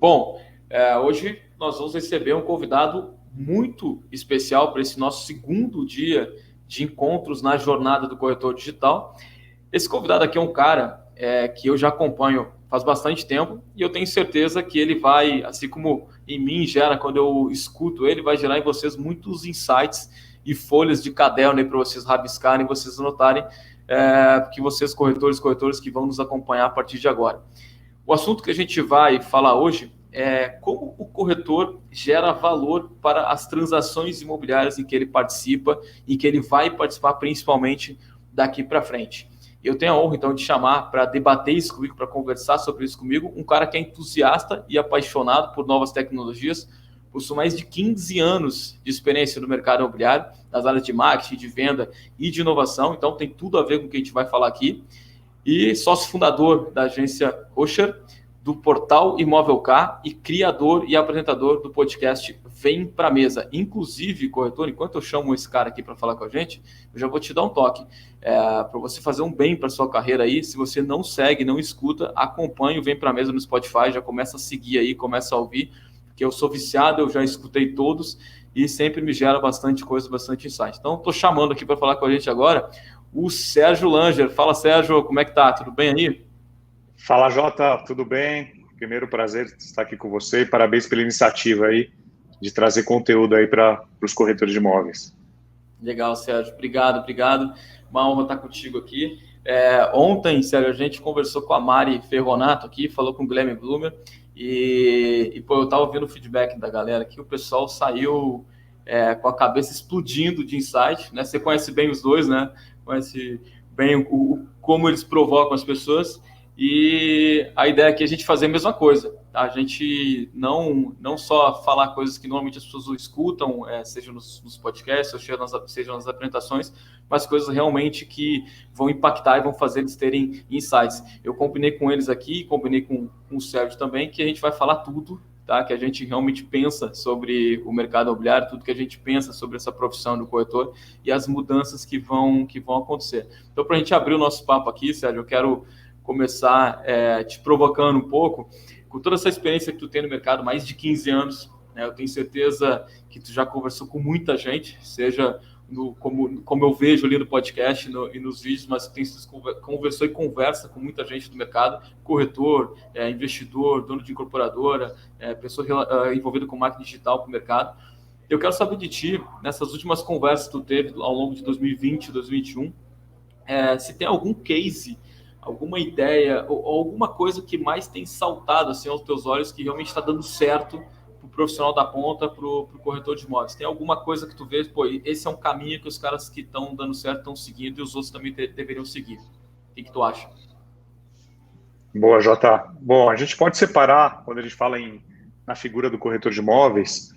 Bom, hoje nós vamos receber um convidado muito especial para esse nosso segundo dia de encontros na jornada do corretor digital. Esse convidado aqui é um cara que eu já acompanho faz bastante tempo e eu tenho certeza que ele vai, assim como em mim gera quando eu escuto ele, vai gerar em vocês muitos insights e folhas de caderno para vocês rabiscarem, vocês anotarem, que vocês corretores que vão nos acompanhar a partir de agora. O assunto que a gente vai falar hoje é como o corretor gera valor para as transações imobiliárias em que ele participa e que ele vai participar principalmente daqui para frente. Eu tenho a honra, então, de chamar para debater isso comigo, para conversar sobre isso comigo, um cara que é entusiasta e apaixonado por novas tecnologias, possui mais de 15 anos de experiência no mercado imobiliário, nas áreas de marketing, de venda e de inovação, então tem tudo a ver com o que a gente vai falar aqui. E sócio fundador da agência Osher, do portal Imóvel K e criador e apresentador do podcast Vem Pra Mesa. Inclusive, corretor, enquanto eu chamo esse cara aqui para falar com a gente, eu já vou te dar um toque para você fazer um bem para sua carreira aí. Se você não segue, não escuta, acompanhe o Vem Pra Mesa no Spotify, já começa a seguir aí, começa a ouvir, porque eu sou viciado, eu já escutei todos e sempre me gera bastante coisa, bastante insight. Então, estou chamando aqui para falar com a gente agora o Sérgio Langer. Fala, Sérgio, como é que tá? Tudo bem aí? Fala, Jota, tudo bem? Primeiro, prazer estar aqui com você e parabéns pela iniciativa aí de trazer conteúdo aí para os corretores de imóveis. Legal, Sérgio. Obrigado. Uma honra estar contigo aqui. Ontem, Sérgio, a gente conversou com a Mari Ferronato aqui, falou com o Guilherme Blumer pô, eu estava ouvindo o feedback da galera aqui, o pessoal saiu com a cabeça explodindo de insight, né? Você conhece bem os dois, né? Conhece bem como eles provocam as pessoas. E a ideia aqui é a gente fazer a mesma coisa. Tá? A gente não só falar coisas que normalmente as pessoas escutam, seja nos podcasts, ou seja nas apresentações, mas coisas realmente que vão impactar e vão fazer eles terem insights. Eu combinei com eles aqui, combinei com o Sérgio também, que a gente vai falar tudo, tá? Que a gente realmente pensa sobre o mercado imobiliário, tudo que a gente pensa sobre essa profissão do corretor e as mudanças que vão acontecer. Então, para a gente abrir o nosso papo aqui, Sérgio, eu quero começar te provocando um pouco, com toda essa experiência que tu tem no mercado, mais de 15 anos, né, eu tenho certeza que tu já conversou com muita gente, seja como eu vejo ali no podcast e nos vídeos, mas conversou e conversa com muita gente do mercado, corretor, investidor, dono de incorporadora, pessoa envolvida com marketing digital para o mercado. Eu quero saber de ti, nessas últimas conversas que tu teve ao longo de 2020 e 2021, se tem algum case, alguma ideia ou alguma coisa que mais tem saltado assim aos teus olhos que realmente está dando certo para o profissional da ponta, para o corretor de imóveis. Tem alguma coisa que tu vê, pô, esse é um caminho que os caras que estão dando certo estão seguindo e os outros também deveriam seguir. O que tu acha? Boa, Jota. Bom, a gente pode separar, quando a gente fala na figura do corretor de imóveis,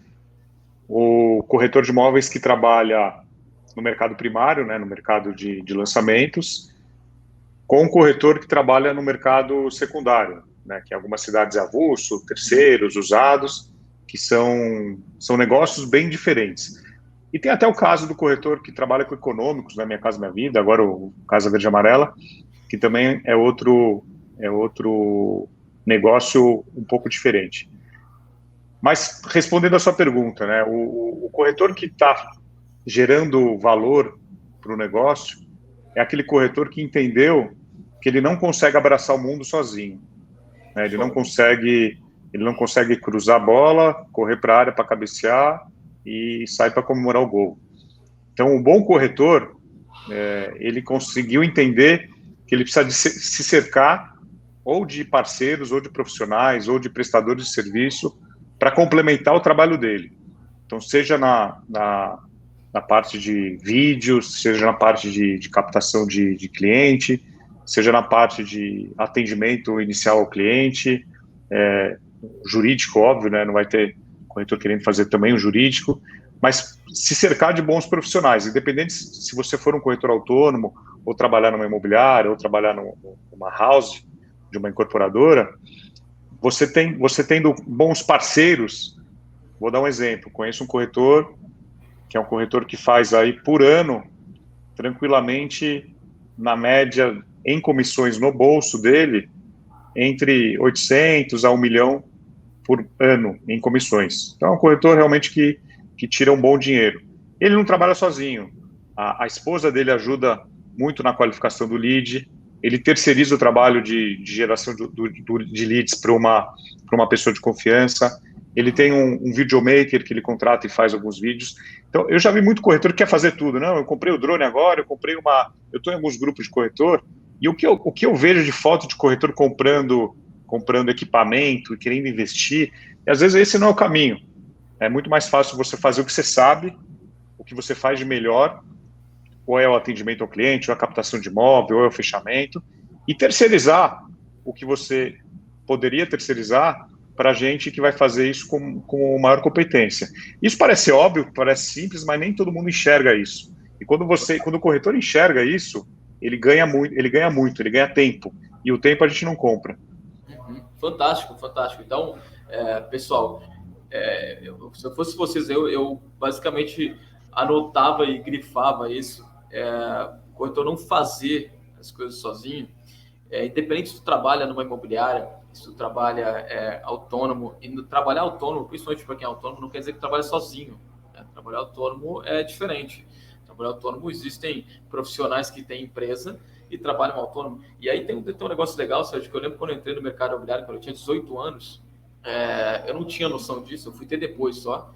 o corretor de imóveis que trabalha no mercado primário, né, no mercado de lançamentos, com um corretor que trabalha no mercado secundário, né, que em algumas cidades é avulso, terceiros, usados, que são negócios bem diferentes. E tem até o caso do corretor que trabalha com econômicos, na Minha Casa Minha Vida, agora o Casa Verde e Amarela, que também é outro negócio um pouco diferente. Mas, respondendo a sua pergunta, né, o corretor que está gerando valor para o negócio é aquele corretor que entendeu que ele não consegue abraçar o mundo sozinho. Né? Ele não consegue cruzar a bola, correr para a área para cabecear e sair para comemorar o gol. Então, o bom corretor, ele conseguiu entender que ele precisa se cercar ou de parceiros, ou de profissionais, ou de prestadores de serviço para complementar o trabalho dele. Então, seja na parte de vídeos, seja na parte de captação de cliente, seja na parte de atendimento inicial ao cliente, jurídico, óbvio, né? Não vai ter corretor querendo fazer também o jurídico, mas se cercar de bons profissionais, independente se você for um corretor autônomo, ou trabalhar numa imobiliária, ou trabalhar numa house, de uma incorporadora, você tendo bons parceiros. Vou dar um exemplo, conheço um corretor, que é um corretor que faz aí por ano, tranquilamente, na média, em comissões no bolso dele, entre 800 a 1 milhão por ano em comissões. Então, é um corretor realmente que tira um bom dinheiro. Ele não trabalha sozinho. A esposa dele ajuda muito na qualificação do lead. Ele terceiriza o trabalho de geração de leads para uma pessoa de confiança. Ele tem um videomaker que ele contrata e faz alguns vídeos. Então, eu já vi muito corretor que quer fazer tudo. Não, eu comprei o drone agora, eu estou em alguns grupos de corretor, e o que eu vejo de foto de corretor comprando equipamento e querendo investir, e às vezes esse não é o caminho. É muito mais fácil você fazer o que você sabe, o que você faz de melhor, ou é o atendimento ao cliente, ou a captação de imóvel, ou é o fechamento, e terceirizar o que você poderia terceirizar para a gente que vai fazer isso com maior competência. Isso parece óbvio, parece simples, mas nem todo mundo enxerga isso. E quando o corretor enxerga isso, ele ganha muito, ele ganha tempo. E o tempo a gente não compra. Fantástico, fantástico. Então, pessoal, se eu fosse vocês, eu basicamente anotava e grifava isso. O corretor não fazer as coisas sozinho, independente se tu trabalha numa imobiliária, se tu trabalha autônomo, e trabalhar autônomo, principalmente para quem é autônomo, não quer dizer que trabalha sozinho. Né? Trabalhar autônomo é diferente. Trabalhar autônomo, existem profissionais que têm empresa e trabalham autônomo. E aí tem um negócio legal, Sérgio, que eu lembro quando eu entrei no mercado imobiliário, quando eu tinha 18 anos, eu não tinha noção disso, eu fui ter depois só,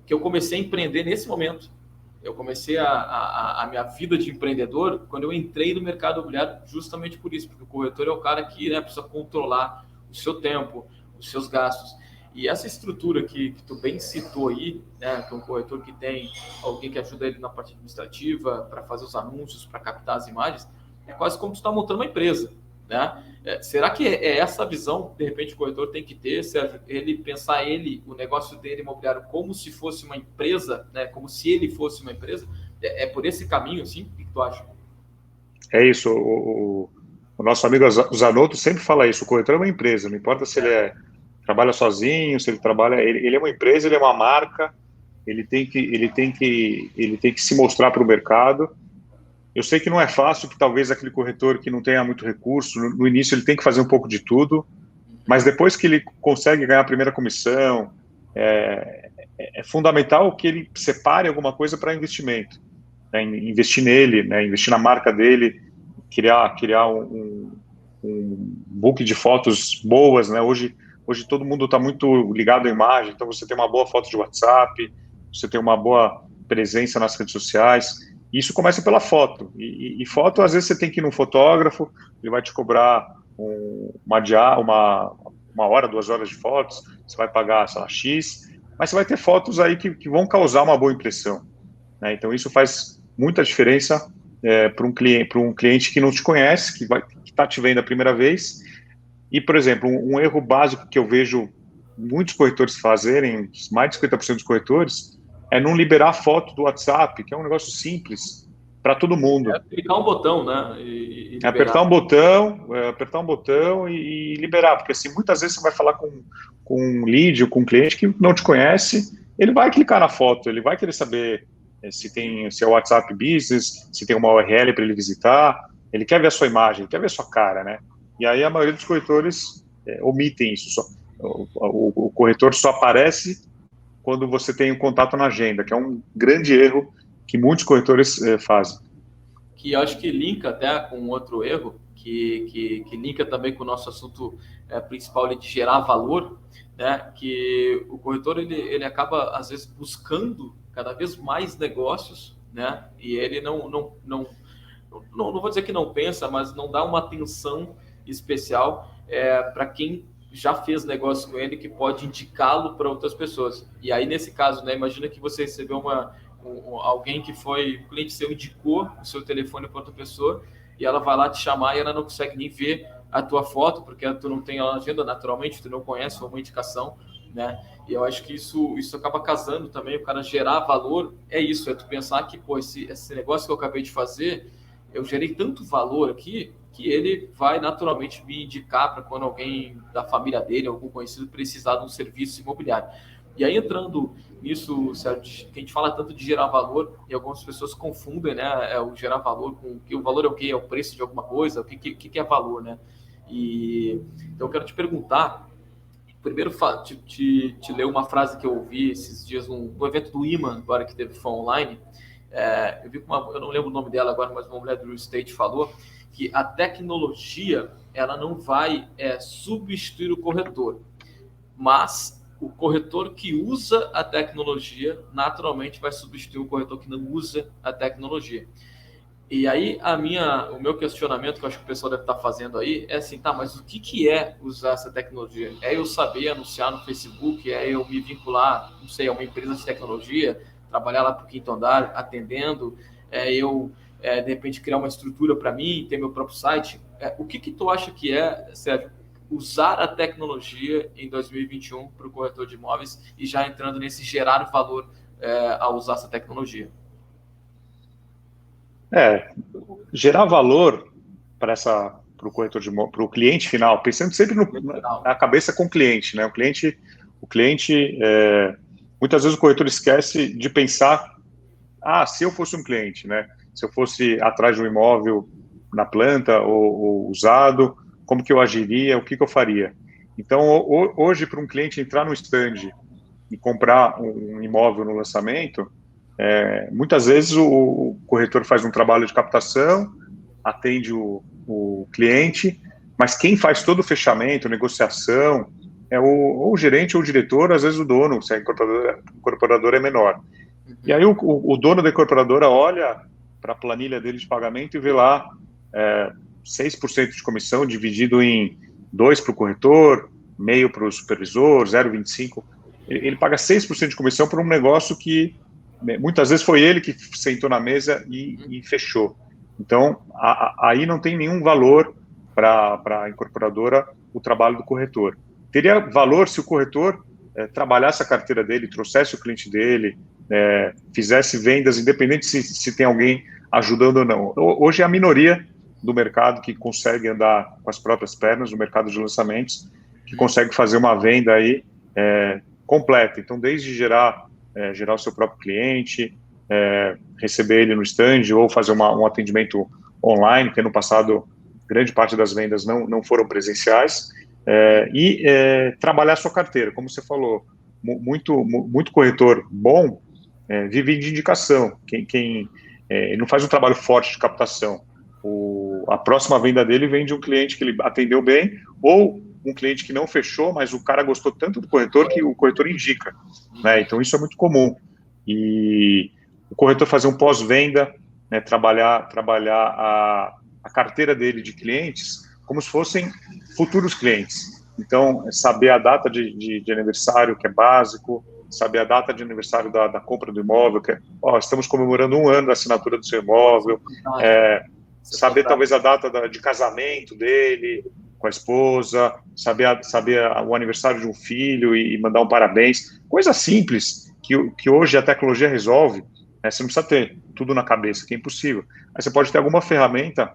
que eu comecei a empreender nesse momento. Eu comecei a minha vida de empreendedor quando eu entrei no mercado imobiliário, justamente por isso, porque o corretor é o cara que precisa controlar o seu tempo, os seus gastos. E essa estrutura que tu bem citou aí, né, que é um corretor que tem alguém que ajuda ele na parte administrativa, para fazer os anúncios, para captar as imagens, é quase como tu está montando uma empresa. Né? Será que é essa visão, de repente, o corretor tem que ter, Sérgio? Ele pensar o negócio dele imobiliário como se fosse uma empresa, né? Como se ele fosse uma empresa? É por esse caminho, assim? O que tu acha? É isso. O nosso amigo Zanotto sempre fala isso. O corretor é uma empresa, não importa se ele trabalha sozinho, se ele trabalha... Ele é uma empresa, ele é uma marca, ele tem que se mostrar para o mercado. Eu sei que não é fácil, que talvez aquele corretor que não tenha muito recurso, no início ele tem que fazer um pouco de tudo, mas depois que ele consegue ganhar a primeira comissão, é fundamental que ele separe alguma coisa para investimento, né? Investir nele, né? Investir na marca dele, criar um book de fotos boas, né? Hoje todo mundo está muito ligado à imagem, então você tem uma boa foto de WhatsApp, você tem uma boa presença nas redes sociais. Isso começa pela foto. E foto, às vezes, você tem que ir num fotógrafo, ele vai te cobrar uma hora, 2 horas de fotos, você vai pagar, sei lá, X, mas você vai ter fotos aí que vão causar uma boa impressão. Né? Então, isso faz muita diferença para um cliente que não te conhece, que está te vendo a primeira vez. E, por exemplo, um erro básico que eu vejo muitos corretores fazerem, mais de 50% dos corretores, é não liberar a foto do WhatsApp, que é um negócio simples para todo mundo. Clicar um botão, né? E apertar um botão e liberar, porque assim, muitas vezes você vai falar com um lead ou com um cliente que não te conhece, ele vai clicar na foto, ele vai querer saber se é o WhatsApp Business, se tem uma URL para ele visitar, ele quer ver a sua imagem, ele quer ver a sua cara, né? E aí a maioria dos corretores omitem isso. O corretor só aparece quando você tem um contato na agenda, que é um grande erro que muitos corretores fazem. Que eu acho que linka até com outro erro, que linka também com o nosso assunto principal de gerar valor, né? Que o corretor ele acaba, às vezes, buscando cada vez mais negócios, né? E ele não vou dizer que não pensa, mas não dá uma atenção especial para quem já fez negócio com ele, que pode indicá-lo para outras pessoas. E aí, nesse caso, né, imagina que você recebeu alguém que foi, o cliente seu indicou o seu telefone para outra pessoa, e ela vai lá te chamar e ela não consegue nem ver a tua foto, porque tu não tem ela na agenda, naturalmente, tu não conhece uma indicação, né? E eu acho que isso acaba casando também, o cara gerar valor, é tu pensar que, pô, esse negócio que eu acabei de fazer, eu gerei tanto valor aqui, que ele vai naturalmente me indicar para quando alguém da família dele, algum conhecido, precisar de um serviço imobiliário. E aí, entrando nisso, Sérgio, que a gente fala tanto de gerar valor, e algumas pessoas confundem, né, o gerar valor com que o valor é o quê? É o preço de alguma coisa? O que é valor, né? Então, eu quero te perguntar, primeiro te ler uma frase que eu ouvi esses dias no evento do IMA, agora que teve foi online. Eu vi que eu não lembro o nome dela agora, mas uma mulher do real estate falou que a tecnologia ela não vai substituir o corretor, mas o corretor que usa a tecnologia naturalmente vai substituir o corretor que não usa a tecnologia. E aí o meu questionamento, que eu acho que o pessoal deve estar fazendo aí, é assim, tá, mas o que é usar essa tecnologia? É eu saber anunciar no Facebook, é eu me vincular, não sei, a uma empresa de tecnologia, trabalhar lá para o quinto andar, atendendo, de repente criar uma estrutura para mim, ter meu próprio site. O que tu acha que Sérgio, usar a tecnologia em 2021 para o corretor de imóveis e já entrando nesse gerar valor ao usar essa tecnologia? Gerar valor para o corretor para o cliente final, pensando sempre na cabeça com o cliente, né? O cliente muitas vezes o corretor esquece de pensar, se eu fosse um cliente, né? Se eu fosse atrás de um imóvel na planta ou usado, como que eu agiria, o que eu faria? Então, hoje, para um cliente entrar no stand e comprar um imóvel no lançamento, muitas vezes o corretor faz um trabalho de captação, atende o cliente, mas quem faz todo o fechamento, negociação, é ou o gerente ou o diretor, às vezes o dono, se a incorporadora é menor. E aí o dono da incorporadora olha para a planilha dele de pagamento e vê lá 6% de comissão dividido em 2 para o corretor, meio para o supervisor, 0,25%. Ele paga 6% de comissão por um negócio que muitas vezes foi ele que sentou na mesa e fechou. Então, aí não tem nenhum valor para a incorporadora o trabalho do corretor. Teria valor se o corretor trabalhasse a carteira dele, trouxesse o cliente dele, fizesse vendas, independente se tem alguém ajudando ou não. Hoje é a minoria do mercado que consegue andar com as próprias pernas, no mercado de lançamentos, que consegue fazer uma venda aí completa. Então, desde gerar o seu próprio cliente, receber ele no stand ou fazer um atendimento online, porque no passado grande parte das vendas não foram presenciais, e trabalhar a sua carteira, como você falou, muito corretor bom vive de indicação, quem não faz um trabalho forte de captação. A próxima venda dele vem de um cliente que ele atendeu bem, ou um cliente que não fechou, mas o cara gostou tanto do corretor que o corretor indica, né? Então isso é muito comum. E o corretor fazer um pós-venda, né, trabalhar a carteira dele de clientes como se fossem futuros clientes. Então, saber a data de aniversário, que é básico, saber a data de aniversário da compra do imóvel, que estamos comemorando 1 ano da assinatura do seu imóvel, saber talvez a data de casamento dele com a esposa, saber o aniversário de um filho e mandar um parabéns, coisa simples que hoje a tecnologia resolve, né? Você não precisa ter tudo na cabeça, que é impossível. Aí você pode ter alguma ferramenta,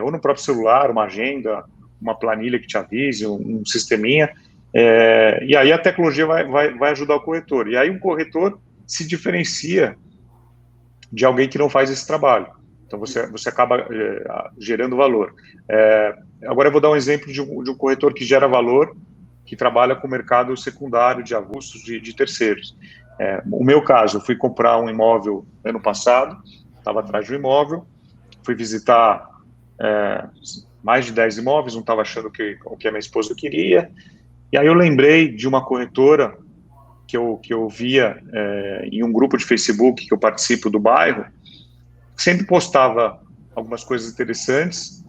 ou no próprio celular, uma agenda, uma planilha que te avise, um sisteminha, e aí a tecnologia vai ajudar o corretor. E aí um corretor se diferencia de alguém que não faz esse trabalho. Então, você acaba gerando valor. Agora, eu vou dar um exemplo de um corretor que gera valor, que trabalha com o mercado secundário de avulsos de terceiros. O meu caso, eu fui comprar um imóvel ano passado, estava atrás de um imóvel, fui visitar mais de 10 imóveis, não estava achando o que a minha esposa queria, e aí eu lembrei de uma corretora que eu via em um grupo de Facebook que eu participo do bairro, sempre postava algumas coisas interessantes,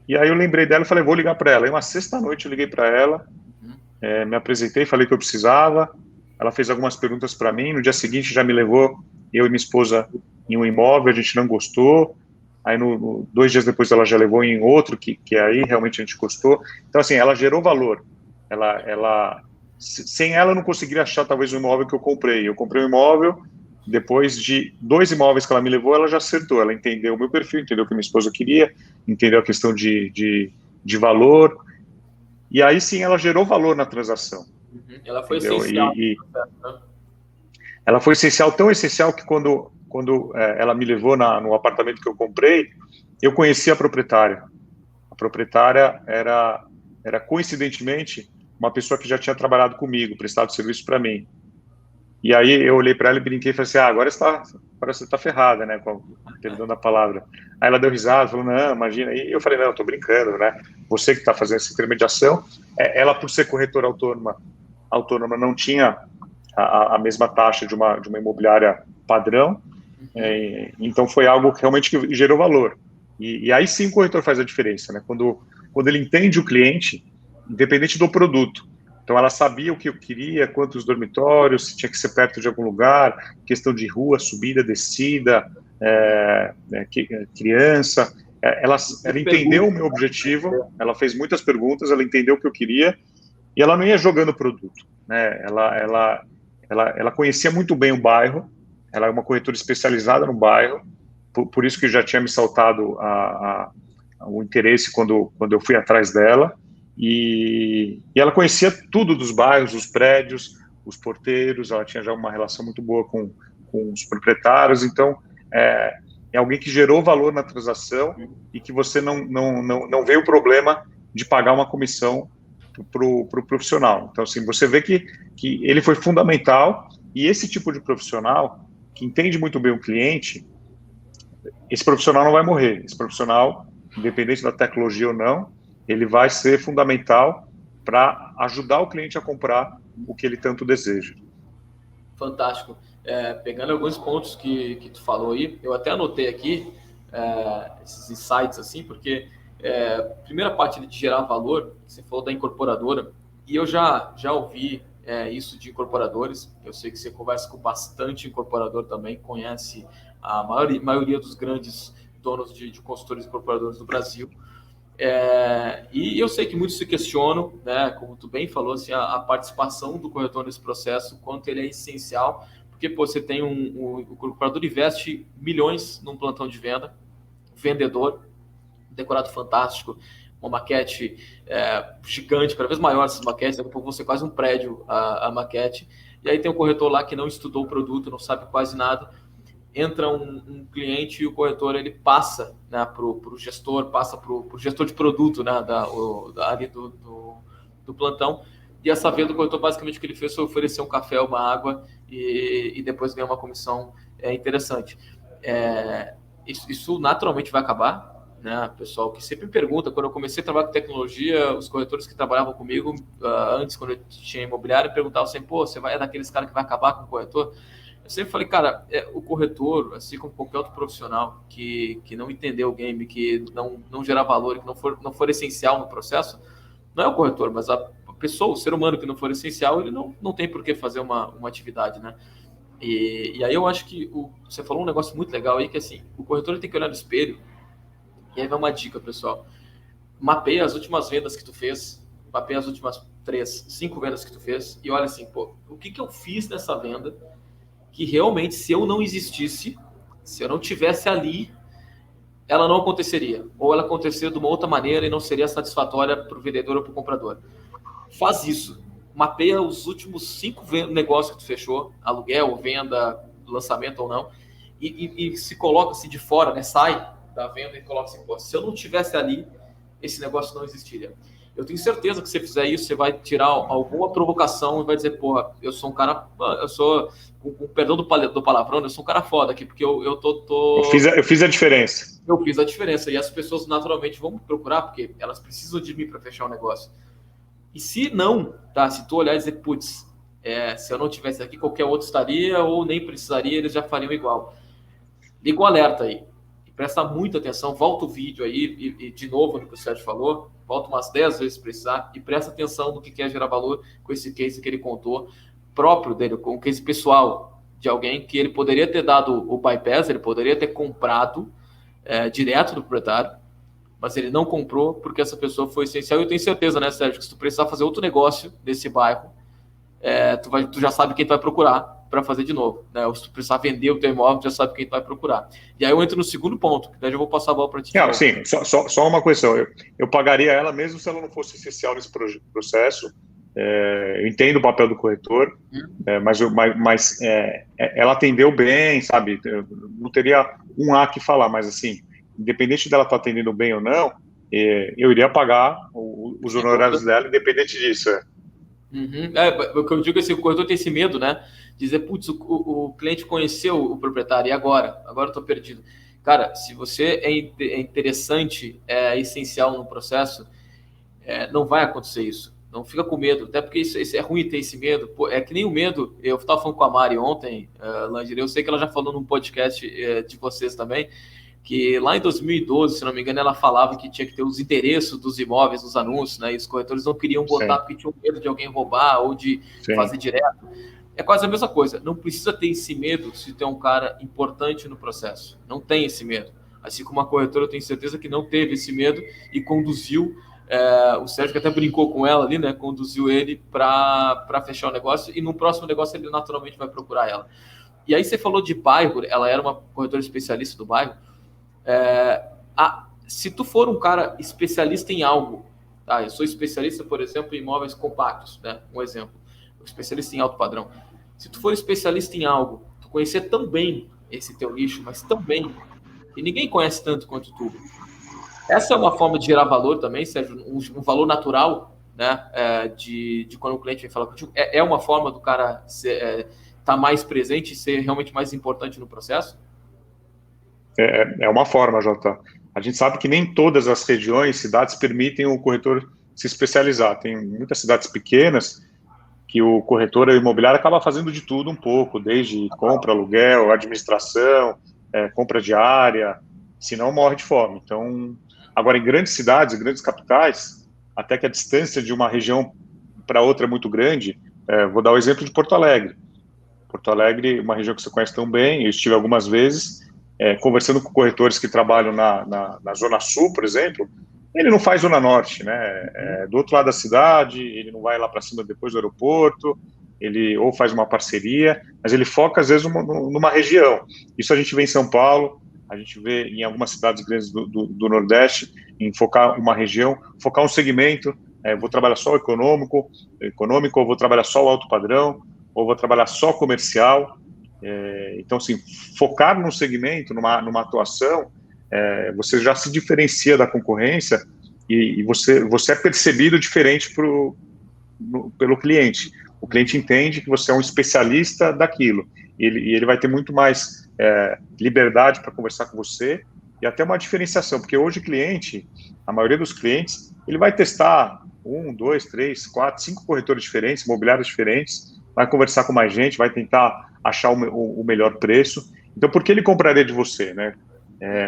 e aí eu lembrei dela e falei, vou ligar para ela. Aí uma sexta-noite eu liguei para ela, me apresentei, falei que eu precisava, ela fez algumas perguntas para mim, no dia seguinte já me levou, eu e minha esposa, em um imóvel, a gente não gostou, aí 2 dias depois ela já levou em outro, que aí realmente a gente gostou. Então assim, ela gerou valor, sem ela eu não conseguiria achar talvez um imóvel que eu comprei um imóvel. Depois de 2 imóveis que ela me levou, ela já acertou. Ela entendeu o meu perfil, entendeu o que minha esposa queria, entendeu a questão de valor. E aí sim ela gerou valor na transação. Ela foi essencial. Ela foi essencial, tão essencial que quando ela me levou no apartamento que eu comprei, eu conheci a proprietária. A proprietária era coincidentemente, uma pessoa que já tinha trabalhado comigo, prestado serviço para mim. E aí eu olhei para ela e brinquei e falei assim, agora você está ferrada, né, com perdão da palavra. Aí ela deu risada, falou, não, imagina. E eu falei, não, eu tô brincando, né? Você que está fazendo essa intermediação, ela por ser corretora autônoma não tinha a mesma taxa de uma imobiliária padrão, então foi algo que realmente que gerou valor. E aí sim o corretor faz a diferença, né? Quando ele entende o cliente, independente do produto. Então ela sabia o que eu queria, quantos dormitórios, se tinha que ser perto de algum lugar, questão de rua, subida, descida, criança. Ela entendeu o meu objetivo, ela fez muitas perguntas, ela entendeu o que eu queria e ela não ia jogando o produto, né? Ela conhecia muito bem o bairro, ela é uma corretora especializada no bairro, por isso que já tinha me saltado o interesse quando eu fui atrás dela. E ela conhecia tudo dos bairros, os prédios, os porteiros, ela tinha já uma relação muito boa com os proprietários, então é alguém que gerou valor na transação e que você não vê o problema de pagar uma comissão para o profissional. Então, assim, você vê que ele foi fundamental, e esse tipo de profissional, que entende muito bem o cliente, esse profissional não vai morrer. Esse profissional, independente da tecnologia ou não, ele vai ser fundamental para ajudar o cliente a comprar o que ele tanto deseja. Fantástico. Pegando alguns pontos que tu falou aí, eu até anotei aqui esses insights, assim, porque primeira parte de gerar valor, você falou da incorporadora, e eu já ouvi isso de incorporadores. Eu sei que você conversa com bastante incorporador também, conhece a maioria dos grandes donos de consultores incorporadores do Brasil. E eu sei que muitos se questionam, né, como tu bem falou, assim, a participação do corretor nesse processo, quanto ele é essencial, porque você tem o incorporador investe milhões num plantão de venda, vendedor, decorado fantástico, uma maquete gigante, cada vez maior essas maquetes, daqui a pouco vão ser quase um prédio a maquete, e aí tem um corretor lá que não estudou o produto, não sabe quase nada, entra um cliente e o corretor ele passa, né, para o gestor, passa para o gestor de produto, né, ali do plantão, e essa venda do corretor, basicamente o que ele fez foi oferecer um café, uma água e depois ganhar uma comissão interessante. Isso naturalmente vai acabar, né, pessoal, que sempre me pergunta, quando eu comecei a trabalhar com tecnologia, os corretores que trabalhavam comigo, antes, quando eu tinha imobiliário, perguntavam sempre, pô, você vai daqueles caras que vai acabar com o corretor? Eu sempre falei, cara, o corretor, assim como qualquer outro profissional que não entendeu o game, que não gerar valor, que não for essencial no processo, não é o corretor, mas a pessoa, o ser humano que não for essencial, ele não tem por que fazer uma atividade, né? E aí eu acho que você falou um negócio muito legal aí, que assim, o corretor ele tem que olhar no espelho, e aí vai uma dica, pessoal. Mapeia as últimas vendas que tu fez, mapeia as últimas 3, 5 vendas que tu fez, e olha assim, pô, o que eu fiz nessa venda que realmente, se eu não existisse, se eu não tivesse ali, ela não aconteceria. Ou ela aconteceria de uma outra maneira e não seria satisfatória para o vendedor ou para o comprador. Faz isso. Mapeia os últimos 5 negócios que tu fechou, aluguel, venda, lançamento ou não, e se coloca assim de fora, né? Sai da venda e coloca assim, pô, se eu não tivesse ali, esse negócio não existiria. Eu tenho certeza que se você fizer isso, você vai tirar alguma provocação e vai dizer, porra, eu sou um cara, com perdão do palavrão, eu sou um cara foda aqui, porque eu fiz a diferença. Eu fiz a diferença, e as pessoas naturalmente vão me procurar, porque elas precisam de mim para fechar o negócio. E se não, tá, se tu olhar e dizer, putz, se eu não tivesse aqui, qualquer outro estaria, ou nem precisaria, eles já fariam igual. Liga o alerta aí. Presta muita atenção, volta o vídeo aí, e de novo no que o Sérgio falou, volta umas 10 vezes se precisar, e presta atenção no que é gerar valor com esse case que ele contou, próprio dele, com um case pessoal de alguém que ele poderia ter dado o bypass, ele poderia ter comprado direto do proprietário, mas ele não comprou porque essa pessoa foi essencial. Eu tenho certeza, né, Sérgio, que se tu precisar fazer outro negócio nesse bairro, tu já sabe quem tu vai procurar para fazer de novo, né? Ou se tu precisar vender o teu imóvel, tu já sabe quem tu vai procurar. E aí eu entro no segundo ponto, que daí eu vou passar a bola para ti. Não, sim, só uma questão. Eu pagaria ela mesmo se ela não fosse essencial nesse processo. Eu entendo o papel do corretor, mas ela atendeu bem, sabe? Eu não teria um A que falar, mas assim, independente dela estar atendendo bem ou não, eu iria pagar os honorários dela, independente disso. Uhum. O que eu digo é assim, o corretor tem esse medo, né? Dizer, putz, o cliente conheceu o proprietário, e agora? Agora eu estou perdido. Cara, se você é interessante, é essencial no processo, não vai acontecer isso. Não fica com medo, até porque isso é ruim ter esse medo. Pô, é que nem o medo. Eu estava falando com a Mari ontem, Langer, eu sei que ela já falou num podcast de vocês também, que lá em 2012, se não me engano, ela falava que tinha que ter os endereços dos imóveis nos anúncios, né? E os corretores não queriam botar Sim, porque tinham medo de alguém roubar ou de sim. fazer direto. É quase a mesma coisa. Não precisa ter esse medo se tem um cara importante no processo. Não tem esse medo. Assim como a corretora, eu tenho certeza que não teve esse medo e conduziu. O Sérgio que até brincou com ela ali, né? Conduziu ele para fechar o negócio e no próximo negócio ele naturalmente vai procurar ela. E aí você falou de bairro, ela era uma corretora especialista do bairro. Se tu for um cara especialista em algo, tá? Eu sou especialista, por exemplo, em imóveis compactos, né? Um exemplo. Especialista em alto padrão. Se tu for especialista em algo, tu conhecer tão bem esse teu nicho, mas tão bem, e ninguém conhece tanto quanto tu. Essa é uma forma de gerar valor também, Sérgio, um valor natural, né? De quando o cliente vem falar contigo. É uma forma do cara estar mais presente e ser realmente mais importante no processo? É uma forma, Jota. A gente sabe que nem todas as regiões, cidades, permitem o corretor se especializar. Tem muitas cidades pequenas que o corretor imobiliário acaba fazendo de tudo um pouco, desde compra, aluguel, administração, compra de área, senão morre de fome. Então, agora em grandes cidades, grandes capitais, até que a distância de uma região para outra é muito grande, vou dar o exemplo de Porto Alegre. Porto Alegre, uma região que você conhece tão bem, eu estive algumas vezes, conversando com corretores que trabalham na Zona Sul, por exemplo, ele não faz Zona Norte, né? Do outro lado da cidade, ele não vai lá para cima depois do aeroporto, ele ou faz uma parceria, mas ele foca às vezes numa região. Isso a gente vê em São Paulo, a gente vê em algumas cidades grandes do Nordeste, em focar uma região, focar um segmento, vou trabalhar só o econômico, ou vou trabalhar só o alto padrão, ou vou trabalhar só comercial. Então, assim, focar num segmento, numa atuação, você já se diferencia da concorrência e você é percebido diferente pelo cliente. O cliente entende que você é um especialista daquilo e ele vai ter muito mais liberdade para conversar com você e até uma diferenciação, porque hoje a maioria dos clientes, ele vai testar 1, 2, 3, 4, 5 corretores diferentes, imobiliários diferentes, vai conversar com mais gente, vai tentar achar o melhor preço. Então, por que ele compraria de você, né?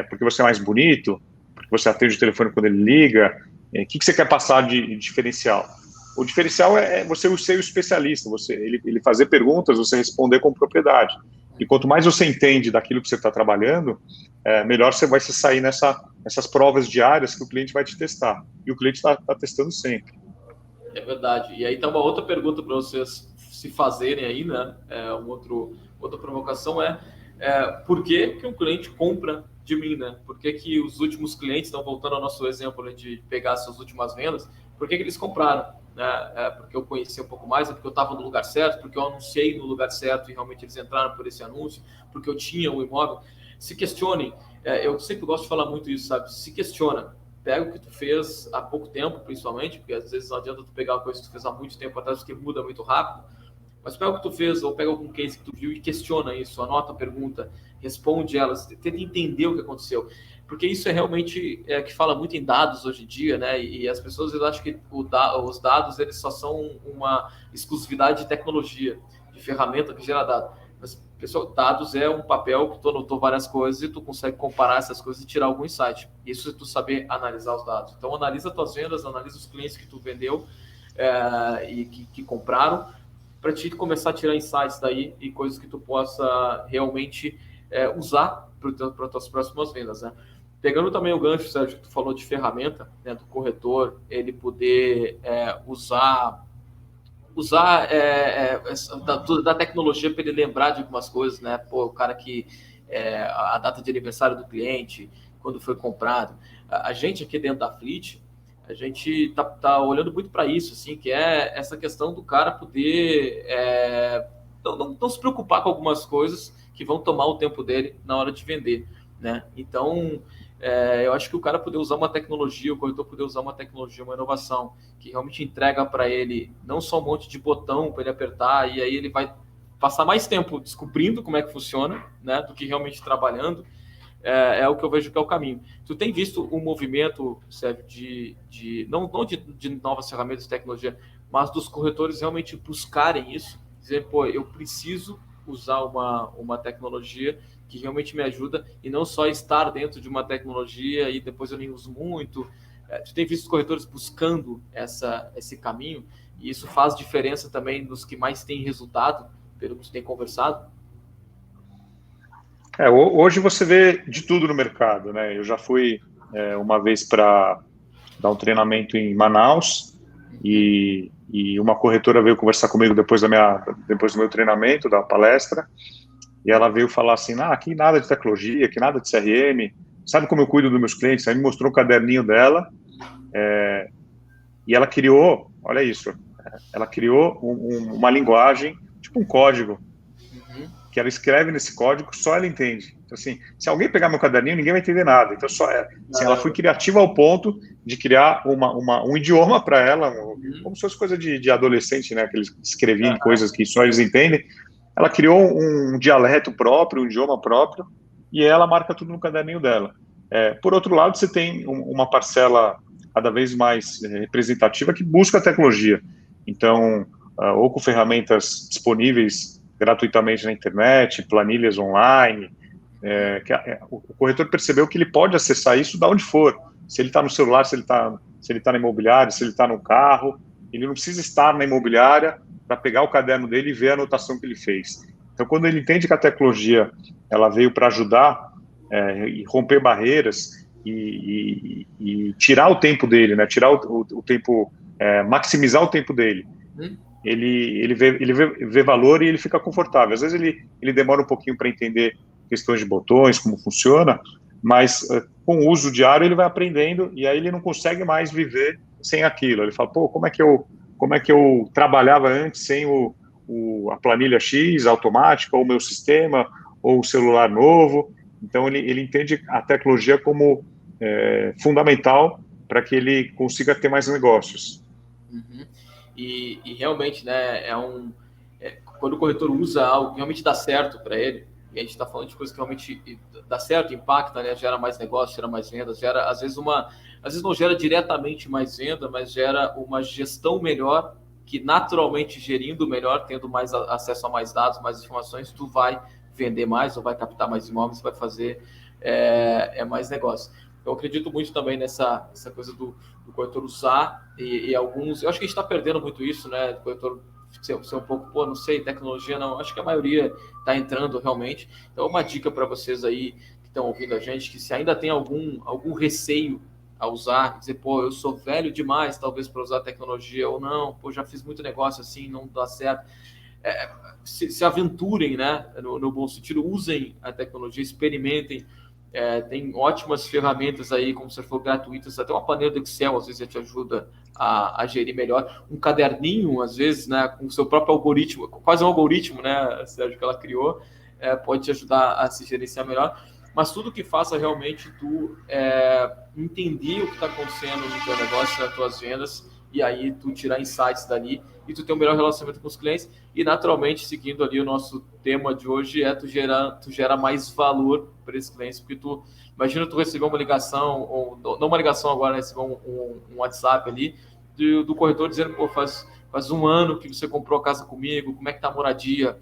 Porque você é mais bonito, porque você atende o telefone quando ele liga, o que você quer passar de diferencial? O diferencial é você ser o especialista, ele fazer perguntas, você responder com propriedade. E quanto mais você entende daquilo que você está trabalhando, melhor você vai se sair nessas provas diárias que o cliente vai te testar. E o cliente está testando sempre. É verdade. E aí tá uma outra pergunta para vocês se fazerem aí, né? Outra provocação por que um cliente compra de mim, né? Por que os últimos clientes, estão voltando ao nosso exemplo, né, de pegar suas últimas vendas, por que eles compraram? Né? Porque eu conheci um pouco mais, porque eu estava no lugar certo, porque eu anunciei no lugar certo e realmente eles entraram por esse anúncio, porque eu tinha o imóvel. Se questionem, eu sempre gosto de falar muito isso, sabe? Se questiona. Pega o que tu fez há pouco tempo, principalmente, porque às vezes não adianta tu pegar uma coisa que tu fez há muito tempo atrás, porque muda muito rápido, mas pega o que tu fez, ou pega algum case que tu viu e questiona isso, anota a pergunta, responde elas, tenta entender o que aconteceu, porque isso é realmente que fala muito em dados hoje em dia, né, e as pessoas eles acham que os dados eles só são uma exclusividade de tecnologia, de ferramenta que gera dados. Mas, pessoal, dados é um papel que tu anotou várias coisas e tu consegue comparar essas coisas e tirar algum insight. Isso é tu saber analisar os dados. Então, analisa tuas vendas, analisa os clientes que tu vendeu e que compraram, para te começar a tirar insights daí e coisas que tu possa realmente usar para tuas próximas vendas, né? Pegando também o gancho, Sérgio, que tu falou de ferramenta, né, do corretor, ele poder usar da tecnologia para ele lembrar de algumas coisas, né? Pô, o cara que a data de aniversário do cliente, quando foi comprado. A gente aqui dentro da Fleet, a gente tá olhando muito para isso, assim, que é essa questão do cara poder não se preocupar com algumas coisas que vão tomar o tempo dele na hora de vender, né? Então, Eu acho que o cara poder usar uma tecnologia, o corretor poder usar uma tecnologia, uma inovação, que realmente entrega para ele não só um monte de botão para ele apertar, e aí ele vai passar mais tempo descobrindo como é que funciona, né, do que realmente trabalhando, é o que eu vejo que é o caminho. Tu tem visto um movimento, Sérgio, não de novas ferramentas de tecnologia, mas dos corretores realmente buscarem isso, dizer, pô, eu preciso usar uma tecnologia que realmente me ajuda e não só estar dentro de uma tecnologia e depois eu nem uso muito. Tu tem visto os corretores buscando esse caminho e isso faz diferença também nos que mais têm resultado, pelo que tu tem conversado? Hoje você vê de tudo no mercado, né? Eu já fui uma vez para dar um treinamento em Manaus e uma corretora veio conversar comigo depois do meu treinamento, da palestra, e ela veio falar assim, aqui nada de tecnologia, aqui nada de CRM, sabe como eu cuido dos meus clientes? Aí me mostrou o caderninho dela, e ela criou, olha isso, ela criou uma linguagem, tipo um código, que ela escreve nesse código, só ela entende. Então, assim, se alguém pegar meu caderninho, ninguém vai entender nada. Então, assim, ela foi criativa ao ponto de criar um idioma para ela, como se fosse coisa de adolescente, né? Que eles escreviam coisas que só eles entendem. Ela criou um dialeto próprio, um idioma próprio, e ela marca tudo no caderninho dela. Por outro lado, você tem uma parcela cada vez mais representativa que busca a tecnologia. Então, ou com ferramentas disponíveis gratuitamente na internet, planilhas online, o corretor percebeu que ele pode acessar isso da onde for. Se ele está no celular, se ele está na imobiliária, se ele está no carro, ele não precisa estar na imobiliária para pegar o caderno dele e ver a anotação que ele fez. Então, quando ele entende que a tecnologia ela veio para ajudar e romper barreiras e tirar o tempo dele, né? Tirar o tempo, maximizar o tempo dele. Ele vê valor e ele fica confortável. Às vezes ele demora um pouquinho para entender questões de botões, como funciona, mas com o uso diário ele vai aprendendo e aí ele não consegue mais viver sem aquilo. Ele fala, pô, como é que eu trabalhava antes sem a planilha X automática, ou o meu sistema, ou o celular novo. Então ele entende a tecnologia como fundamental para que ele consiga ter mais negócios. E realmente, né, quando o corretor usa algo que realmente dá certo para ele, e a gente está falando de coisa que realmente dá certo, impacta, né, gera mais negócio, gera mais vendas, gera às vezes não gera diretamente mais venda, mas gera uma gestão melhor, que naturalmente gerindo melhor, tendo mais acesso a mais dados, mais informações, tu vai vender mais ou vai captar mais imóveis, vai fazer mais negócio. Eu acredito muito também nessa coisa do corretor usar e alguns... Eu acho que a gente está perdendo muito isso, né? O corretor ser um pouco, não sei, tecnologia não. Acho que a maioria está entrando realmente. Então, uma dica para vocês aí que estão ouvindo a gente, que se ainda tem algum receio a usar, dizer, eu sou velho demais, talvez, para usar tecnologia, ou não, já fiz muito negócio assim, não dá certo. Se aventurem, né? No bom sentido, usem a tecnologia, experimentem. Tem ótimas ferramentas aí, como você falou, gratuitas, até uma planilha do Excel, às vezes, já te ajuda a gerir melhor. Um caderninho, às vezes, né, com o seu próprio algoritmo, quase um algoritmo, né, Sérgio, que ela criou, pode te ajudar a se gerenciar melhor. Mas tudo que faça realmente tu entender o que está acontecendo no teu negócio, nas tuas vendas, e aí tu tirar insights dali e tu ter um melhor relacionamento com os clientes e naturalmente, seguindo ali o nosso tema de hoje, tu gera mais valor para esses clientes, porque imagina tu receber uma ligação, ou não uma ligação agora, receber um WhatsApp ali do corretor dizendo, faz 1 ano que você comprou a casa comigo, como é que tá a moradia?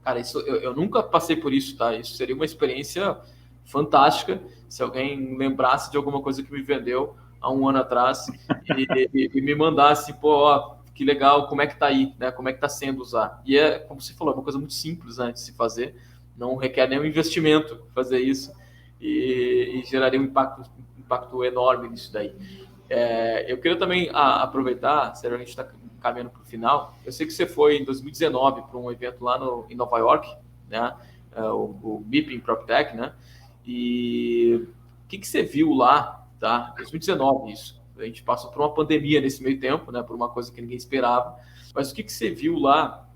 Cara, isso eu nunca passei por isso, tá? Isso seria uma experiência fantástica se alguém lembrasse de alguma coisa que me vendeu há 1 ano atrás e me mandasse, que legal, como é que tá aí, né? Como é que tá sendo usar? E como você falou, é uma coisa muito simples, né, de se fazer, não requer nenhum investimento fazer isso e geraria um impacto enorme nisso daí. Eu queria também aproveitar, Sérgio, a gente está caminhando para o final. Eu sei que você foi em 2019 para um evento lá em Nova York, né? O MIP PropTech, né? E o que você viu lá, tá? 2019 isso. A gente passou por uma pandemia nesse meio tempo, né? Por uma coisa que ninguém esperava. Mas o que você viu lá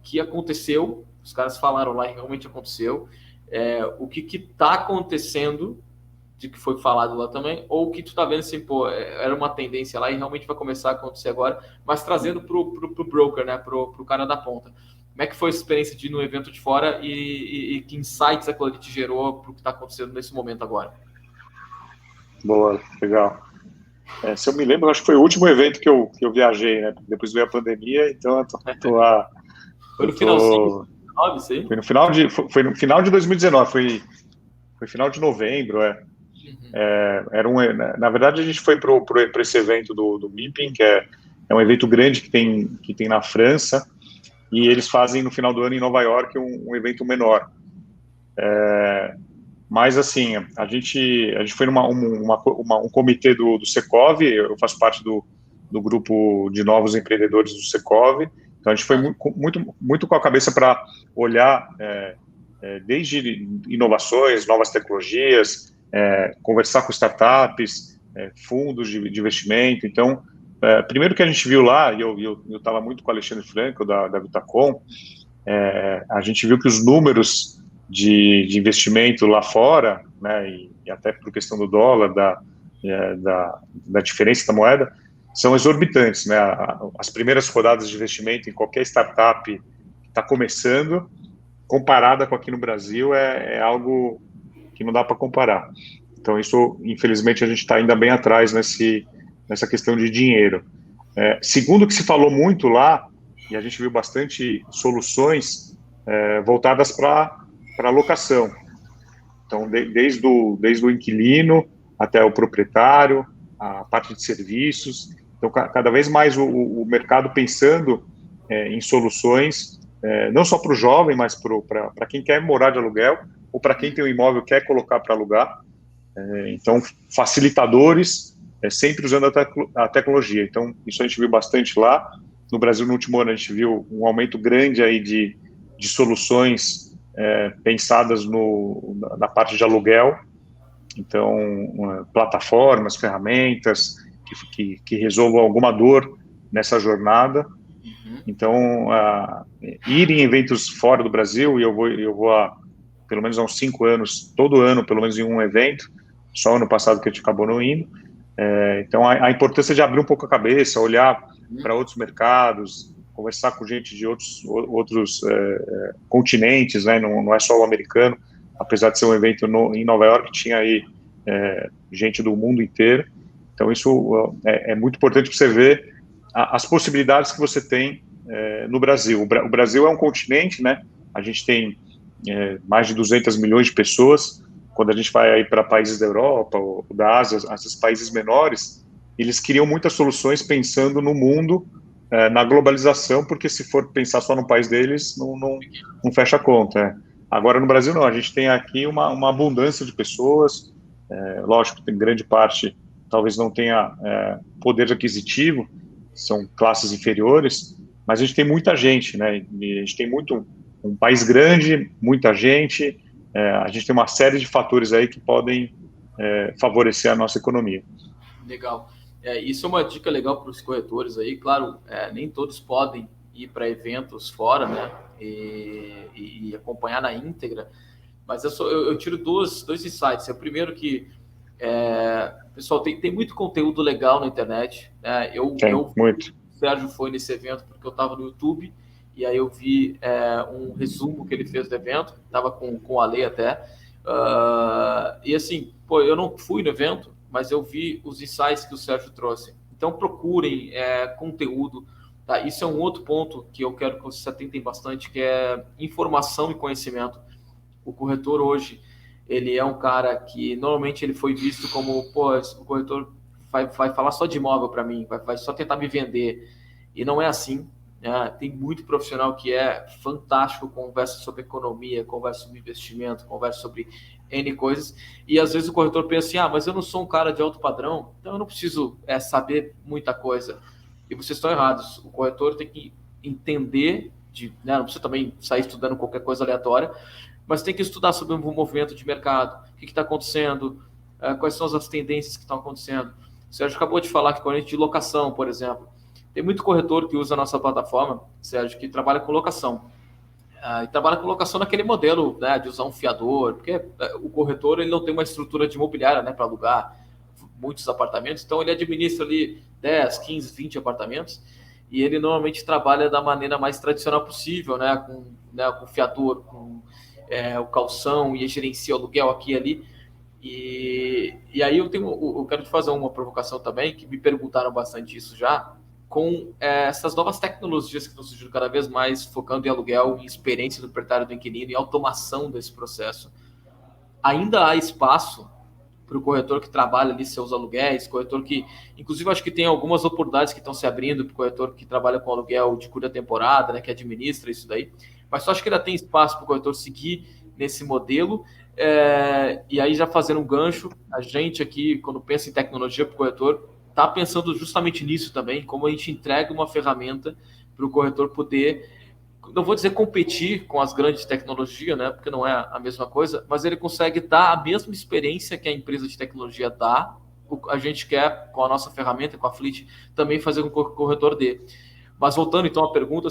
que aconteceu? Os caras falaram lá e realmente aconteceu. O que está acontecendo de que foi falado lá também, ou que tu tá vendo assim, pô, era uma tendência lá e realmente vai começar a acontecer agora, mas trazendo pro broker, né, pro cara da ponta. Como é que foi a experiência de ir no evento de fora e que insights aquilo ali te gerou pro que está acontecendo nesse momento agora? Boa, legal. Se eu me lembro, acho que foi o último evento que eu viajei, né? Depois veio a pandemia, então Foi no finalzinho, foi no final foi no final de 2019, foi final de novembro, Uhum. era na verdade, a gente foi para esse evento do MIPIM, que é um evento grande que tem na França, e eles fazem no final do ano em Nova York um evento menor. Mas, assim, a gente foi um comitê do Secov, eu faço parte do grupo de novos empreendedores do Secov, então a gente foi muito com a cabeça para olhar desde inovações, novas tecnologias, conversar com startups, fundos de investimento. Então, primeiro que a gente viu lá, e eu estava muito com o Alexandre Franco, da Vitacom, a gente viu que os números de investimento lá fora, né, e até por questão do dólar, da diferença da moeda, são exorbitantes, né? As primeiras rodadas de investimento em qualquer startup que está começando, comparada com aqui no Brasil, é algo que não dá para comparar. Então, isso, infelizmente, a gente está ainda bem atrás nessa questão de dinheiro. Segundo o que se falou muito lá, e a gente viu bastante soluções voltadas para locação. Então, desde o inquilino até o proprietário, a parte de serviços. Então, cada vez mais o mercado pensando em soluções, não só para o jovem, mas para quem quer morar de aluguel, ou para quem tem um imóvel e quer colocar para alugar. Então, facilitadores, sempre usando a tecnologia. Então, isso a gente viu bastante lá. No Brasil, no último ano, a gente viu um aumento grande aí de soluções pensadas na parte de aluguel. Então, plataformas, ferramentas que resolvam alguma dor nessa jornada. Então, ir em eventos fora do Brasil, e eu vou pelo menos há uns 5 anos, todo ano, pelo menos em um evento, só ano passado que a gente acabou não indo. Então, a importância de abrir um pouco a cabeça, olhar para outros mercados, conversar com gente de outros continentes, né? Não é só o americano, apesar de ser um evento em Nova York, tinha aí gente do mundo inteiro. Então, isso é muito importante para você ver as possibilidades que você tem no Brasil. O Brasil é um continente, né? A gente tem mais de 200 milhões de pessoas. Quando a gente vai aí para países da Europa ou da Ásia, esses países menores, eles criam muitas soluções pensando no mundo, na globalização, porque se for pensar só no país deles, não fecha a conta. Agora, no Brasil, não. A gente tem aqui uma abundância de pessoas. Lógico que tem grande parte, talvez não tenha poder aquisitivo, são classes inferiores, mas a gente tem muita gente, né? E a gente tem um país grande, muita gente, a gente tem uma série de fatores aí que podem favorecer a nossa economia. Legal. Isso é uma dica legal para os corretores aí. Claro, nem todos podem ir para eventos fora, né? E acompanhar na íntegra. Mas eu tiro dois insights. O primeiro que, pessoal, tem muito conteúdo legal na internet. Né? Muito. O Sérgio foi nesse evento porque eu estava no YouTube. E aí eu vi um resumo que ele fez do evento. Estava com o Ale até. E assim, pô, eu não fui no evento, mas eu vi os insights que o Sérgio trouxe. Então procurem conteúdo. Tá? Isso é um outro ponto que eu quero que vocês se atentem bastante, que é informação e conhecimento. O corretor hoje, ele é um cara que normalmente ele foi visto como, pô, o corretor vai falar só de imóvel para mim, vai só tentar me vender. E não é assim. Tem muito profissional que é fantástico, conversa sobre economia, conversa sobre investimento, conversa sobre N coisas, e às vezes o corretor pensa assim, mas eu não sou um cara de alto padrão, então eu não preciso saber muita coisa. E vocês estão errados. O corretor tem que entender, não precisa também sair estudando qualquer coisa aleatória, mas tem que estudar sobre o movimento de mercado, o que está acontecendo, quais são as tendências que estão acontecendo. O Sérgio acabou de falar que quando a gente de locação, por exemplo, tem muito corretor que usa a nossa plataforma, Sérgio, que trabalha com locação. E trabalha com locação naquele modelo, né, de usar um fiador, porque o corretor ele não tem uma estrutura de imobiliária, né, para alugar muitos apartamentos, então ele administra ali 10, 15, 20 apartamentos, e ele normalmente trabalha da maneira mais tradicional possível, com fiador, com o calção, e gerencia o aluguel aqui e ali. E aí eu quero te fazer uma provocação também, que me perguntaram bastante isso já, com essas novas tecnologias que estão surgindo cada vez mais, focando em aluguel, em experiência do proprietário do inquilino, em automação desse processo. Ainda há espaço para o corretor que trabalha ali seus aluguéis, corretor que, inclusive, acho que tem algumas oportunidades que estão se abrindo para o corretor que trabalha com aluguel de curta temporada, né, que administra isso daí, mas só acho que ainda tem espaço para o corretor seguir nesse modelo. E aí, já fazendo um gancho, a gente aqui, quando pensa em tecnologia para o corretor, está pensando justamente nisso também, como a gente entrega uma ferramenta para o corretor poder, não vou dizer competir com as grandes tecnologias, né, porque não é a mesma coisa, mas ele consegue dar a mesma experiência que a empresa de tecnologia dá. A gente quer, com a nossa ferramenta, com a Fleet, também fazer com que o corretor dê. Mas voltando então à pergunta,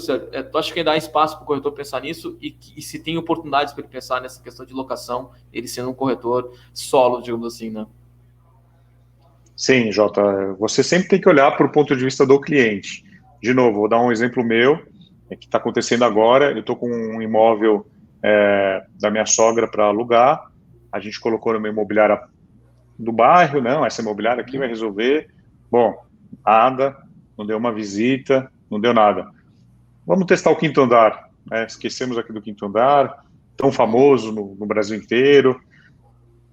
tu acha que dá espaço para o corretor pensar nisso e se tem oportunidades para ele pensar nessa questão de locação, ele sendo um corretor solo, digamos assim, né? Sim, Jota, você sempre tem que olhar para o ponto de vista do cliente. De novo, vou dar um exemplo meu, que está acontecendo agora. Eu estou com um imóvel da minha sogra para alugar, a gente colocou numa imobiliária do bairro, não, essa imobiliária aqui vai resolver. Bom, nada, não deu uma visita, não deu nada. Vamos testar o quinto andar, né? Esquecemos aqui do quinto andar, tão famoso no Brasil inteiro.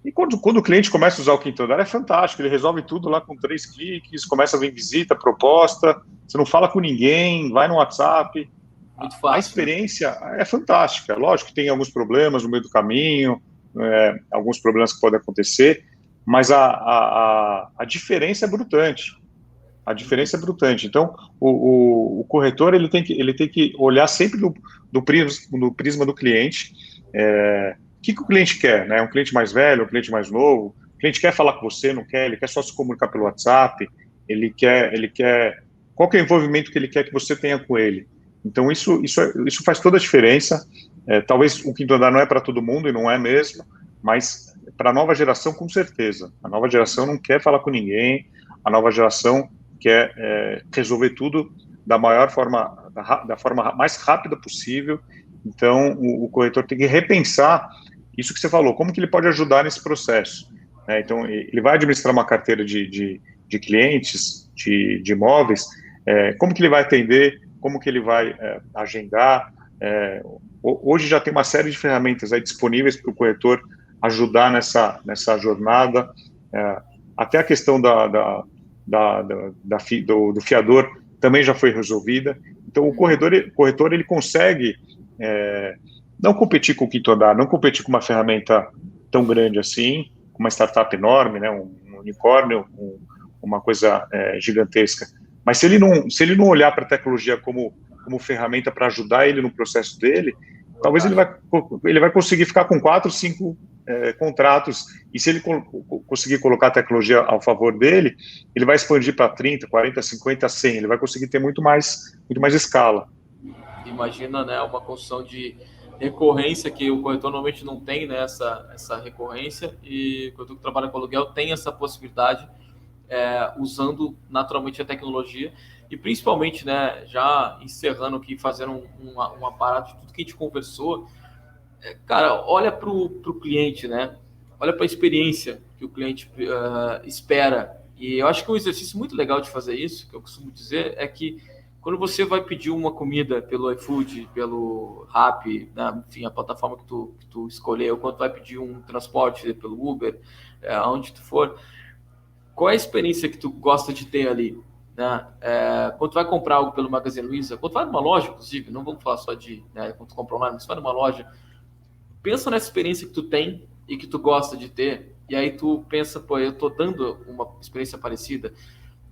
E quando o cliente começa a usar o quinto andar, é fantástico, ele resolve tudo lá com 3 cliques, começa a vir visita, proposta, você não fala com ninguém, vai no WhatsApp. Muito fácil, a experiência é fantástica. Lógico que tem alguns problemas no meio do caminho, alguns problemas que podem acontecer, mas a diferença é brutante. A diferença é brutante. Então, o corretor ele tem que olhar sempre do prisma do cliente. O que o cliente quer? Né? Um cliente mais velho, um cliente mais novo? O cliente quer falar com você, não quer? Ele quer só se comunicar pelo WhatsApp? Ele quer qual que é o envolvimento que ele quer que você tenha com ele? Então, isso faz toda a diferença. Talvez o quinto andar não é para todo mundo, e não é mesmo, mas para a nova geração, com certeza. A nova geração não quer falar com ninguém, a nova geração quer resolver tudo da forma mais rápida possível. Então, o corretor tem que repensar isso que você falou, como que ele pode ajudar nesse processo. Então, ele vai administrar uma carteira de clientes, de imóveis, como que ele vai atender, como que ele vai agendar. Hoje já tem uma série de ferramentas aí disponíveis para o corretor ajudar nessa jornada. Até a questão do fiador também já foi resolvida. Então, o corretor ele consegue não competir com o quinto andar, não competir com uma ferramenta tão grande assim, com uma startup enorme, né, um unicórnio, uma coisa gigantesca. Mas se ele não olhar para a tecnologia como ferramenta para ajudar ele no processo dele, talvez ele vai conseguir ficar com 4, 5 contratos, e se ele conseguir colocar a tecnologia ao favor dele, ele vai expandir para 30, 40, 50, 100, ele vai conseguir ter muito mais escala. Imagina, né, uma construção de recorrência que o corretor normalmente não tem, né, essa recorrência, e o corretor que trabalha com aluguel tem essa possibilidade, usando naturalmente a tecnologia, e principalmente, né, já encerrando aqui, fazendo um aparato de tudo que a gente conversou, cara, olha para o cliente, né, olha para a experiência que o cliente espera, e eu acho que um exercício muito legal de fazer isso, que eu costumo dizer, é que quando você vai pedir uma comida pelo iFood, pelo Rappi, né, enfim, a plataforma que tu escolher, ou quando tu vai pedir um transporte pelo Uber, aonde tu for, qual é a experiência que tu gosta de ter ali? Né? Quando tu vai comprar algo pelo Magazine Luiza, quando tu vai numa loja, inclusive, não vamos falar só de quando tu compra online, mas tu vai numa loja, pensa nessa experiência que tu tem e que tu gosta de ter, e aí tu pensa, pô, eu tô dando uma experiência parecida.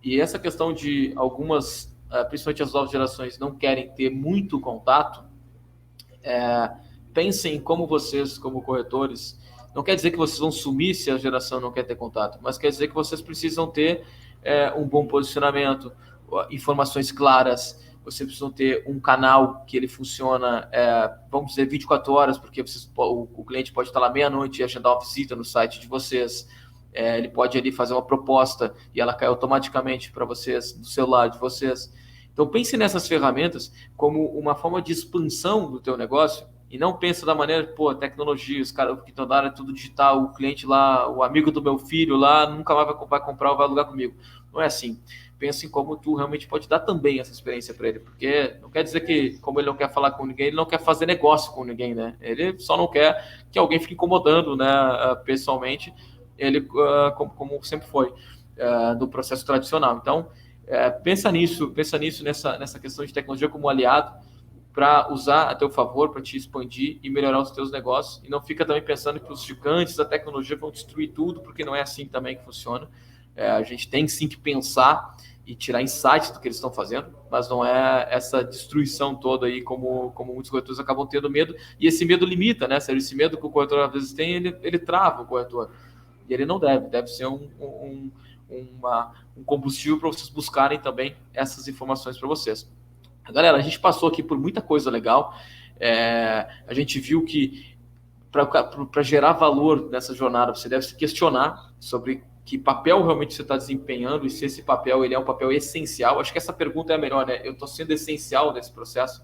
E essa questão de algumas, principalmente as novas gerações, não querem ter muito contato, pensem como vocês, como corretores, não quer dizer que vocês vão sumir se a geração não quer ter contato, mas quer dizer que vocês precisam ter um bom posicionamento, informações claras, vocês precisam ter um canal que ele funciona, vamos dizer, 24 horas, porque o cliente pode estar lá meia-noite e agendar uma visita no site de vocês. Ele pode ali fazer uma proposta e ela cai automaticamente para vocês, do celular de vocês. Então, pense nessas ferramentas como uma forma de expansão do teu negócio e não pense da maneira, tecnologia, os caras que estão na área é tudo digital, o cliente lá, o amigo do meu filho lá, nunca mais vai comprar ou vai alugar comigo. Não é assim. Pensa em como tu realmente pode dar também essa experiência para ele, porque não quer dizer que, como ele não quer falar com ninguém, ele não quer fazer negócio com ninguém, né? Ele só não quer que alguém fique incomodando, né, pessoalmente, ele, como sempre foi, do processo tradicional. Então, pensa nisso nessa questão de tecnologia como aliado para usar a teu favor, para te expandir e melhorar os teus negócios, e não fica também pensando que os gigantes da tecnologia vão destruir tudo, porque não é assim também que funciona. A gente tem sim que pensar e tirar insights do que eles estão fazendo, mas não é essa destruição toda aí como muitos corretores acabam tendo medo, e esse medo limita, né? Esse medo que o corretor às vezes tem, ele trava o corretor. E ele não deve ser um combustível para vocês buscarem também essas informações para vocês. Galera, a gente passou aqui por muita coisa legal. A gente viu que para gerar valor nessa jornada, você deve se questionar sobre que papel realmente você está desempenhando e se esse papel ele é um papel essencial. Acho que essa pergunta é a melhor, né? Eu estou sendo essencial nesse processo?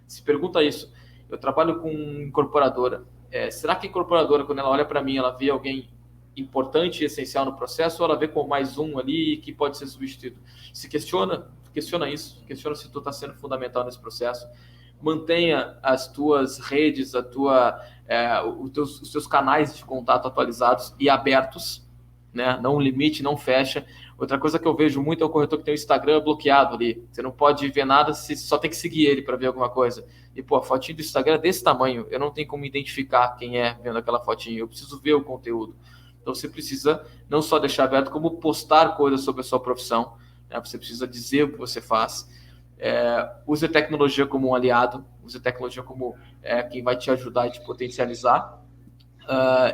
Se pergunta isso. Eu trabalho com incorporadora. Será que a incorporadora, quando ela olha para mim, ela vê alguém importante e essencial no processo, ou ela vê com mais um ali que pode ser substituído? Se questiona isso, questiona se tu está sendo fundamental nesse processo. Mantenha as tuas redes, os teus canais de contato atualizados e abertos, né? Não limite, não fecha. Outra coisa que eu vejo muito é o corretor que tem o Instagram bloqueado ali. Você não pode ver nada, você só tem que seguir ele para ver alguma coisa. E, a fotinha do Instagram é desse tamanho, eu não tenho como identificar quem é vendo aquela fotinha, eu preciso ver o conteúdo. Então, você precisa não só deixar aberto, como postar coisas sobre a sua profissão, né? Você precisa dizer o que você faz. Use a tecnologia como um aliado, use a tecnologia como quem vai te ajudar e te potencializar.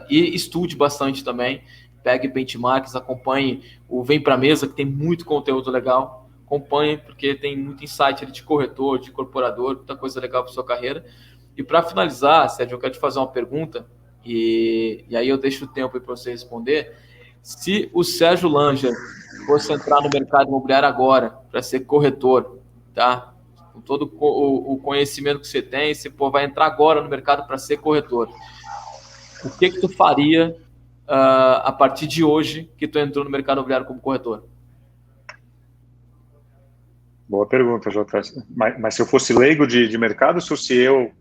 E estude bastante também. Pegue benchmarks, acompanhe o Vem Pra Mesa, que tem muito conteúdo legal. Acompanhe, porque tem muito insight ali de corretor, de incorporador, muita coisa legal para sua carreira. E para finalizar, Sérgio, eu quero te fazer uma pergunta, e aí eu deixo o tempo para você responder. Se o Sérgio Langer fosse entrar no mercado imobiliário agora para ser corretor, tá? Com todo o conhecimento que você tem, você vai entrar agora no mercado para ser corretor. O que tu faria a partir de hoje que tu entrou no mercado imobiliário como corretor? Boa pergunta, Jota. Mas se eu fosse leigo de mercado, se fosse eu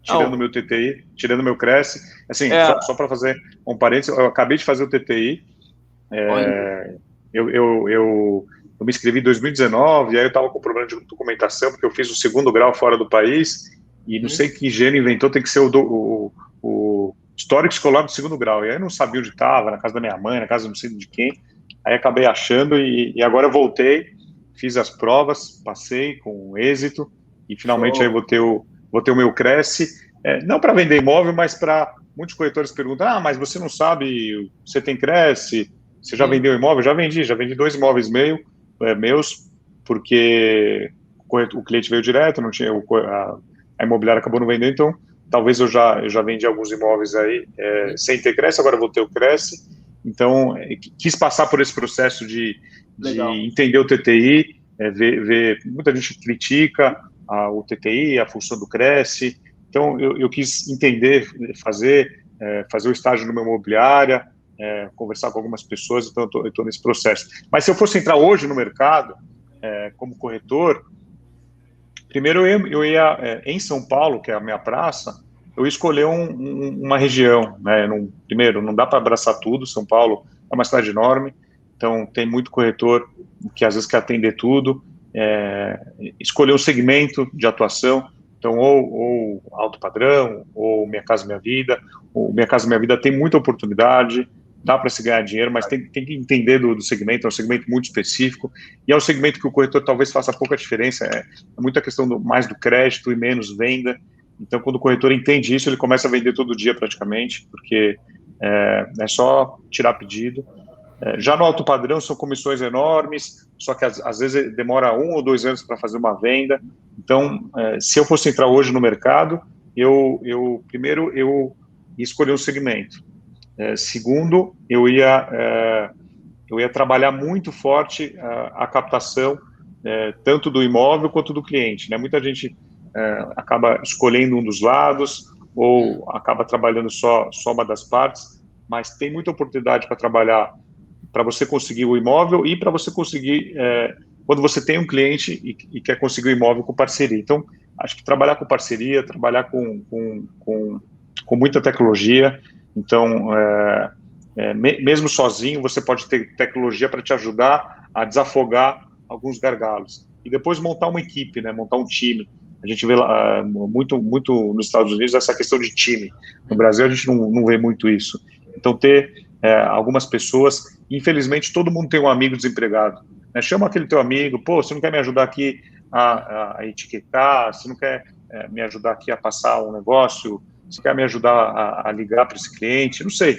tirando meu TTI, tirando meu Cresce, assim, só para fazer um parênteses, eu acabei de fazer o TTI, eu me inscrevi em 2019, e aí eu estava com problema de documentação, porque eu fiz o 2º grau fora do país, e não sei que engenheiro inventou, tem que ser o histórico escolar do 2º grau, e aí eu não sabia onde estava, na casa da minha mãe, na casa não sei de quem, aí acabei achando, e agora eu voltei, fiz as provas, passei com êxito, e finalmente aí vou ter o meu Cresce, não para vender imóvel, mas para muitos corretores perguntam, mas você não sabe, você tem Cresce, você já vendeu imóvel? Já vendi 2 imóveis meus, porque o cliente veio direto, não tinha a imobiliária acabou não vendendo, então talvez eu já vendi alguns imóveis aí sem ter Cresce, agora vou ter o Cresce. Então, quis passar por esse processo de entender o TTI, ver muita gente critica o TTI, a função do Cresce. Então, eu quis entender, fazer o estágio numa imobiliária, conversar com algumas pessoas, então eu estou nesse processo. Mas se eu fosse entrar hoje no mercado, como corretor, primeiro eu ia em São Paulo, que é a minha praça, eu ia escolher uma região, né? Primeiro, não dá para abraçar tudo, São Paulo é uma cidade enorme, então tem muito corretor que às vezes quer atender tudo, escolher um segmento de atuação, então ou alto padrão, ou Minha Casa Minha Vida. O Minha Casa Minha Vida tem muita oportunidade, dá para se ganhar dinheiro, mas tem que entender do segmento, é um segmento muito específico, e é um segmento que o corretor talvez faça pouca diferença, é muita questão mais do crédito e menos venda. Então, quando o corretor entende isso, ele começa a vender todo dia praticamente, porque é só tirar pedido. Já no alto padrão são comissões enormes, só que às vezes demora 1 ou 2 anos para fazer uma venda. Então, se eu fosse entrar hoje no mercado, primeiro, eu ia escolher um segmento. Segundo, eu ia trabalhar muito forte a captação, tanto do imóvel quanto do cliente, né? Muita gente acaba escolhendo um dos lados ou acaba trabalhando só uma das partes, mas tem muita oportunidade para trabalhar, para você conseguir o imóvel e para você conseguir, quando você tem um cliente e quer conseguir o imóvel com parceria. Então, acho que trabalhar com parceria, trabalhar com muita tecnologia. Então, mesmo sozinho, você pode ter tecnologia para te ajudar a desafogar alguns gargalos. E depois montar uma equipe, né? Montar um time. A gente vê muito nos Estados Unidos essa questão de time. No Brasil, a gente não vê muito isso. Então, ter algumas pessoas... Infelizmente, todo mundo tem um amigo desempregado. Né? Chama aquele teu amigo, pô, você não quer me ajudar aqui a etiquetar? Você não quer me ajudar aqui a passar um negócio? Você quer me ajudar a ligar para esse cliente? Não sei.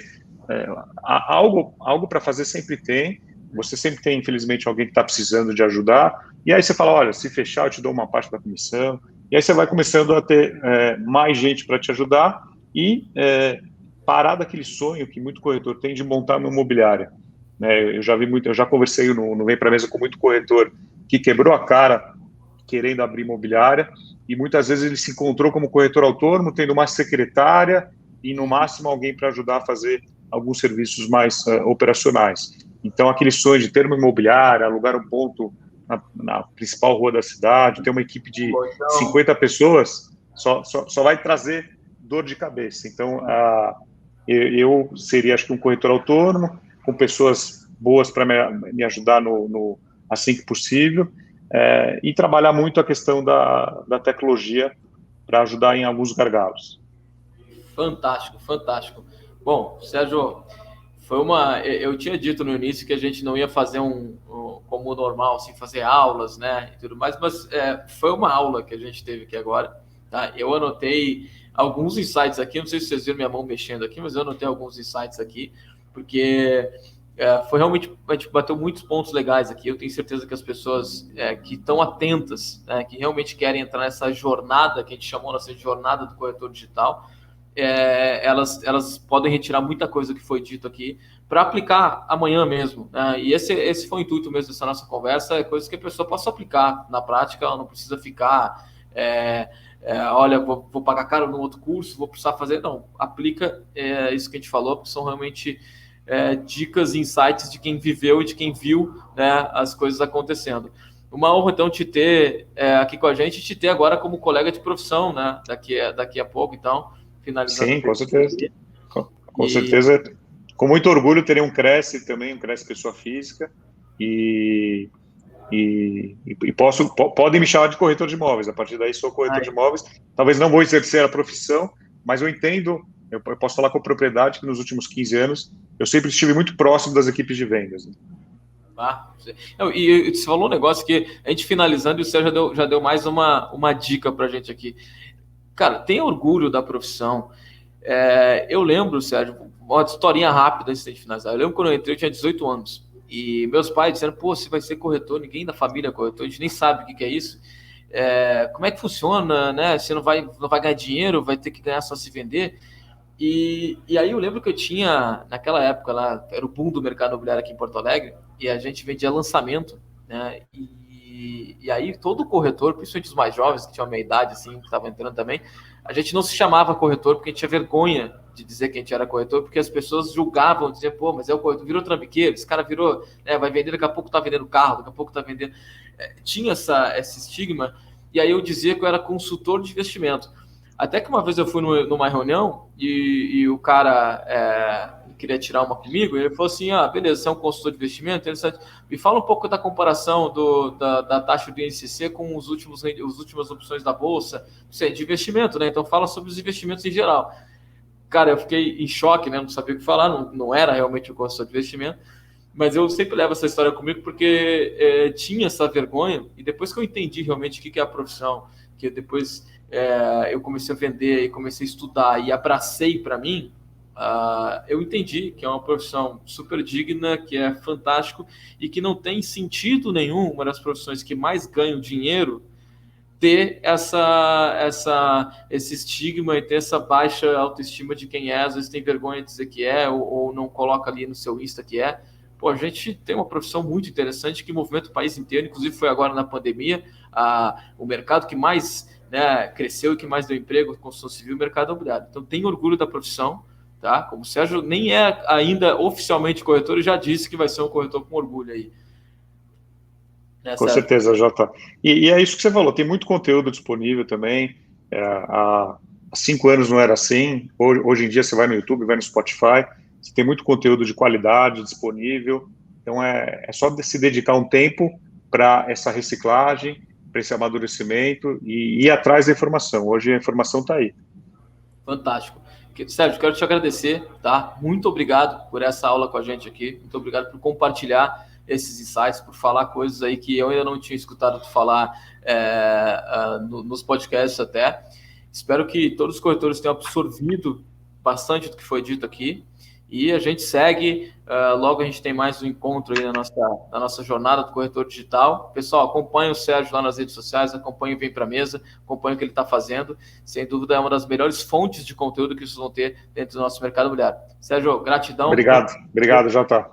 Algo para fazer sempre tem. Você sempre tem, infelizmente, alguém que está precisando de ajudar. E aí você fala, olha, se fechar, eu te dou uma parte da comissão. E aí você vai começando a ter mais gente para te ajudar e parar daquele sonho que muito corretor tem de montar uma imobiliária. Né? Eu já conversei no Vem Pra Mesa com muito corretor que quebrou a cara querendo abrir imobiliária e muitas vezes ele se encontrou como corretor autônomo, tendo uma secretária e, no máximo, alguém para ajudar a fazer alguns serviços mais operacionais. Então, aquele sonho de ter uma imobiliária, alugar um ponto na principal rua da cidade, ter uma equipe de 50 pessoas, só vai trazer dor de cabeça. Então, eu seria, acho que, um corretor autônomo, com pessoas boas para me ajudar assim que possível, e trabalhar muito a questão da tecnologia para ajudar em alguns gargalos. Fantástico, fantástico. Bom, Sérgio, eu tinha dito no início que a gente não ia fazer como normal, assim, fazer aulas, né, e tudo mais, mas foi uma aula que a gente teve aqui agora, tá? Eu anotei alguns insights aqui, não sei se vocês viram minha mão mexendo aqui, mas eu anotei alguns insights aqui, porque foi realmente, a gente bateu muitos pontos legais aqui. Eu tenho certeza que as pessoas que estão atentas, né, que realmente querem entrar nessa jornada, que a gente chamou nessa jornada do corretor digital, elas podem retirar muita coisa que foi dito aqui para aplicar amanhã mesmo, né? E esse foi o intuito mesmo dessa nossa conversa, é coisas que a pessoa possa aplicar na prática. Ela não precisa ficar olha, vou pagar caro no outro curso, vou precisar fazer, não, aplica isso que a gente falou, porque são realmente dicas e insights de quem viveu e de quem viu, né, as coisas acontecendo. Uma honra, então, te ter aqui com a gente, te ter agora como colega de profissão, né, daqui a pouco, então, finalizando. Sim, com certeza. Com certeza. Com muito orgulho, terei um Cresce também, um Cresce pessoa física, e podem me chamar de corretor de imóveis. A partir daí, sou corretor de imóveis. Talvez não vou exercer a profissão, mas eu entendo, eu posso falar com propriedade que nos últimos 15 anos eu sempre estive muito próximo das equipes de vendas. E você falou um negócio que a gente finalizando, e o Sérgio já deu mais uma dica para a gente aqui. Cara, tenha orgulho da profissão. Eu lembro, Sérgio, uma historinha rápida antes de finalizar. Eu lembro quando eu entrei, eu tinha 18 anos. E meus pais disseram, pô, você vai ser corretor, ninguém da família é corretor, a gente nem sabe o que é isso. Como é que funciona, né? Você não vai ganhar dinheiro, vai ter que ganhar só se vender. E aí eu lembro que eu tinha, naquela época lá, era o boom do mercado imobiliário aqui em Porto Alegre, e a gente vendia lançamento, né? E aí todo corretor, principalmente os mais jovens, que tinham a minha idade, assim, que estavam entrando também, a gente não se chamava corretor porque a gente tinha vergonha de dizer que a gente era corretor, porque as pessoas julgavam, diziam, pô, mas é o corretor, virou trambiqueiro, esse cara virou, vai vender, daqui a pouco tá vendendo carro, daqui a pouco tá vendendo... Tinha esse estigma, e aí eu dizia que eu era consultor de investimento. Até que uma vez eu fui numa reunião e o cara queria tirar uma comigo, e ele falou assim, beleza, você é um consultor de investimento, interessante. Me fala um pouco da comparação da taxa do INCC com as últimas opções da Bolsa, de investimento, né? Então fala sobre os investimentos em geral. Cara, eu fiquei em choque, né? Não sabia o que falar, não era realmente um consultor de investimento, mas eu sempre levo essa história comigo porque tinha essa vergonha, e depois que eu entendi realmente o que é a profissão, que depois eu comecei a vender e comecei a estudar e abracei para mim, eu entendi que é uma profissão super digna, que é fantástico e que não tem sentido nenhum, uma das profissões que mais ganham dinheiro ter esse estigma e ter essa baixa autoestima de quem é, às vezes tem vergonha de dizer que é, ou não coloca ali no seu Insta que é. Pô, a gente tem uma profissão muito interessante que movimenta o país inteiro, inclusive foi agora na pandemia, o mercado que mais, né, cresceu e que mais deu emprego, construção civil, o mercado imobiliário. Então, tenho orgulho da profissão, tá? Como o Sérgio nem é ainda oficialmente corretor, ele já disse que vai ser um corretor com orgulho aí. Né, Com Sérgio? certeza, Jota. E é isso que você falou, tem muito conteúdo disponível também. Há 5 anos não era assim. Hoje em dia você vai no YouTube, vai no Spotify, você tem muito conteúdo de qualidade disponível. Então é só se dedicar um tempo para essa reciclagem, para esse amadurecimento e ir atrás da informação. Hoje a informação está aí. Fantástico. Sérgio, quero te agradecer, tá? Muito obrigado por essa aula com a gente aqui. Muito obrigado por compartilhar esses insights, por falar coisas aí que eu ainda não tinha escutado tu falar nos podcasts até. Espero que todos os corretores tenham absorvido bastante do que foi dito aqui. E a gente segue, logo a gente tem mais um encontro aí na nossa jornada do corretor digital. Pessoal, acompanhe o Sérgio lá nas redes sociais, acompanhe o Vem Pra Mesa, acompanhe o que ele está fazendo. Sem dúvida é uma das melhores fontes de conteúdo que vocês vão ter dentro do nosso mercado imobiliário. Sérgio, gratidão. Obrigado, Jota.